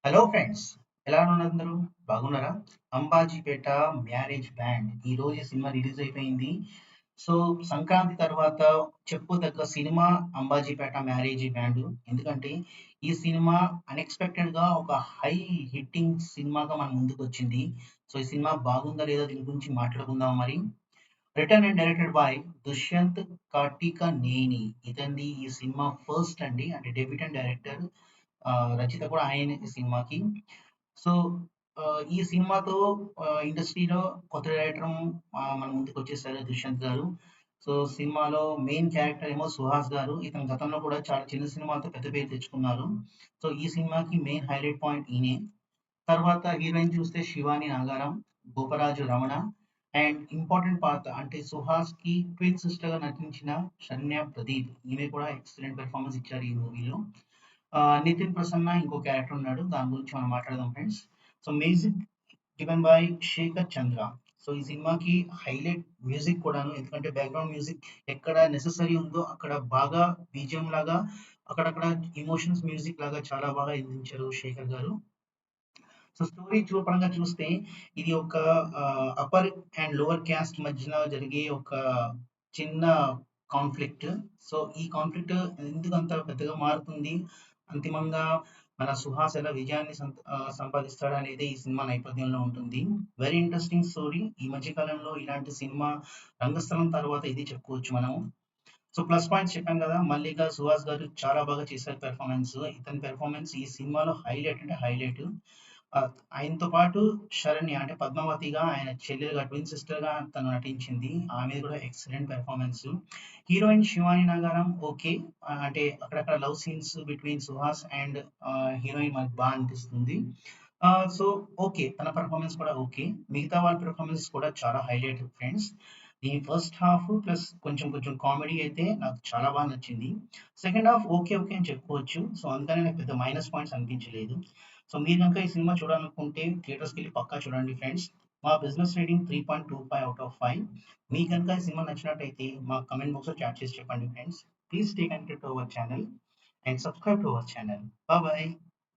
Hello friends, ఎలా ఉన్నారు అందరూ? బాగున్నారా? అంబాజీపేట మ్యారేజ్ బ్యాండ్ ఈ రోజు సినిమా రిలీజ్ అయిపోయింది. సో సంక్రాంతి తర్వాత చెప్పుదగ్గ సినిమా అంబాజీపేట మ్యారేజ్ బ్యాండ్. ఎందుకంటే ఈ సినిమా అన్ఎక్స్పెక్టెడ్ గా ఒక హై హిట్టింగ్ సినిమాగా మన ముందుకు వచ్చింది. సో ఈ సినిమా బాగుందా లేదా దీని గురించి మాట్లాడుకుందాం మరి. Return and directed by Dushyanth Katikaneni. ఇతనిది ఈ సినిమా ఫస్ట్ అండి, అంటే డెబ్యూటెంట్ డైరెక్టర్. రచయిత కూడా ఆయనే ఈ సినిమాకి. సో ఈ సినిమాతో ఇండస్ట్రీలో కొత్త డైరెక్టర్ మన ముందుకు వచ్చేసారు దుష్యంత్ గారు. సో సినిమాలో మెయిన్ క్యారెక్టర్ ఏమో సుహాస్ గారు. ఇతను గతంలో కూడా చాలా చిన్న సినిమాలతో పెద్ద పేరు తెచ్చుకున్నారు. సో ఈ సినిమాకి మెయిన్ హైలైట్ పాయింట్ ఈయనే. తర్వాత హీరోయిన్ చూస్తే శివాని నాగారం, గోపరాజు రమణ, అండ్ ఇంపార్టెంట్ పాత్ర అంటే సుహాస్ కి ట్విన్ సిస్టర్ గా నటించిన శరణ్య ప్రదీప్. ఈమె కూడా ఎక్సలెంట్ పెర్ఫార్మెన్స్ ఇచ్చారు ఈ మూవీలో. నితిన్ ప్రసన్న ఇంకో క్యారెక్టర్ ఉన్నాడు. దాని గురించి మనం మాట్లాడదాం friends. So music given by Shekhar Chandra. సో ఈ సినిమాకి హైలైట్ మ్యూజిక్ కూడాను. ఎందుకంటే బ్యాక్గ్రౌండ్ మ్యూజిక్ ఎక్కడ నెసెసరీ ఉందో అక్కడ బాగా బీజిఎం లాగా, అక్కడక్కడ ఎమోషన్స్ మ్యూజిక్ లాగా చాలా బాగా అందించారు శేఖర్ గారు. సో స్టోరీ పరంగా చూస్తే ఇది ఒక అప్పర్ అండ్ లోవర్ క్యాస్ట్ మధ్యన జరిగే ఒక చిన్న కాన్ఫ్లిక్ట్. సో ఈ కాన్ఫ్లిక్ట్ ఎందుకు అంత పెద్దగా మారుతుంది, అంతిమంగా మన సుహాస్ ఎలా విజయాన్ని సంపాదిస్తాడు అనేది ఈ సినిమా నేపథ్యంలో ఉంటుంది. Very interesting story. ఈ మధ్య కాలంలో ఇలాంటి సినిమా రంగస్థలం తర్వాత ఇది చెప్పుకోవచ్చు మనం. సో ప్లస్ పాయింట్స్ చెప్పాను కదా, మల్లిక సుహాస్ గారు చాలా బాగా చేశారు పెర్ఫార్మెన్స్. ఇతని పెర్ఫార్మెన్స్ ఈ సినిమాలో హైలైట్ అంటే హైలైట్. ఆయనతో పాటు శరణ్య అంటే పద్మావతిగా, ఆయన చెల్లెలుగా, ట్విన్ సిస్టర్‌గా తను నటించింది. ఆమెది కూడా excellent performance. Heroine Shivani Nagaram okay. అంటే అక్కడక్కడ love scenes between Suhas and heroine మనకు బాగా అనిపిస్తుంది. So okay. తన పెర్ఫార్మన్స్ కూడా ఓకే. మిగతా వాళ్ళ పెర్ఫార్మన్స్ కూడా చాలా హైలైట్ ఫ్రెండ్స్. దీని ఫస్ట్ హాఫ్ ప్లస్ కొంచెం కొంచెం కామెడీ అయితే నాకు చాలా బాగా నచ్చింది. సెకండ్ హాఫ్ ఓకే, ఓకే అని చెప్పుకోవచ్చు. సో అందుకని నాకు పెద్ద మైనస్ పాయింట్స్ అనిపించలేదు. సో మీరు గనుక ఈ సినిమా చూడాలనుకుంటే థియేటర్స్‌కెళ్ళి పక్కా చూడండి ఫ్రెండ్స్. మా బిజినెస్ రేటింగ్ 3.25 ఔట్ ఆఫ్ 5. మీకు గనుక ఈ సినిమా నచ్చినట్టయితే మా కామెంట్ బాక్స్‌లో చాట్ చేసి చెప్పండి friends. Please stay connected to our channel and subscribe to our channel. Bye bye.